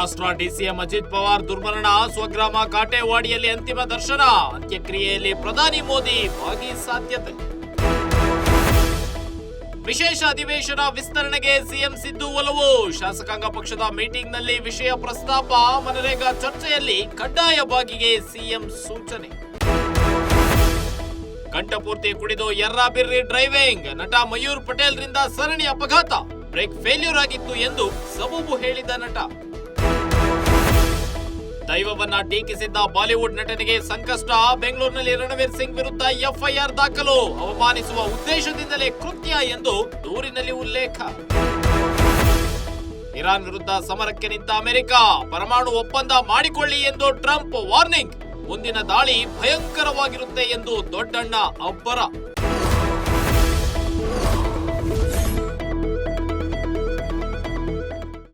Maharashtra DCM Ajit Pawar ದುರ್ಮರಣ, ಸ್ವಗ್ರಾಮ ಕಾಟೇವಾಡಿಯಲ್ಲಿ ಅಂತಿಮ ದರ್ಶನ. ಅಂತ್ಯಕ್ರಿಯೆಯಲ್ಲಿ ಪ್ರಧಾನಿ ಮೋದಿ ಭಾಗಿ ಸಾಧ್ಯತೆ. ವಿಶೇಷ ಅಧಿವೇಶನ ವಿಸ್ತರಣೆಗೆ ಸಿಎಂ ಸಿದ್ದು ಒಲವು. ಶಾಸಕಾಂಗ ಪಕ್ಷದ ಮೀಟಿಂಗ್ನಲ್ಲಿ ವಿಷಯ ಪ್ರಸ್ತಾಪ. ಮನರೇಗಾ ಚರ್ಚೆಯಲ್ಲಿ ಕಡ್ಡಾಯ ಭಾಗಿಗೆ ಸಿಎಂ ಸೂಚನೆ. ಕಂಠಪೂರ್ತಿ ಕುಡಿದು ಯರ್ರಾಬಿರ್ರಿ ಡ್ರೈವಿಂಗ್. ನಟ ಮಯೂರ್ ಪಟೇಲ್ ರಿಂದ ಸರಣಿ ಅಪಘಾತ. ಬ್ರೇಕ್ ಫೇಲ್ಯೂರ್ ಆಗಿತ್ತು ಎಂದು ಸಬೂಬು ಹೇಳಿದ ನಟ. ದೈವವನ್ನ ಟೀಕಿಸಿದ್ದ ಬಾಲಿವುಡ್ ನಟನಿಗೆ ಸಂಕಷ್ಟ. ಬೆಂಗಳೂರಿನಲ್ಲಿ ರಣವೀರ್ ಸಿಂಗ್ ವಿರುದ್ಧ ಎಫ್ಐಆರ್ ದಾಖಲು. ಅವಮಾನಿಸುವ ಉದ್ದೇಶದಿಂದಲೇ ಕೃತ್ಯ ಎಂದು ದೂರಿನಲ್ಲಿ ಉಲ್ಲೇಖ. ಇರಾನ್ ವಿರುದ್ಧ ಸಮರಕ್ಕೆ ನಿಂತ ಅಮೆರಿಕ. ಪರಮಾಣು ಒಪ್ಪಂದ ಮಾಡಿಕೊಳ್ಳಿ ಎಂದು ಟ್ರಂಪ್ ವಾರ್ನಿಂಗ್. ಮುಂದಿನ ದಾಳಿ ಭಯಂಕರವಾಗಿರುತ್ತೆ ಎಂದು ದೊಡ್ಡಣ್ಣ ಅಬ್ಬರ.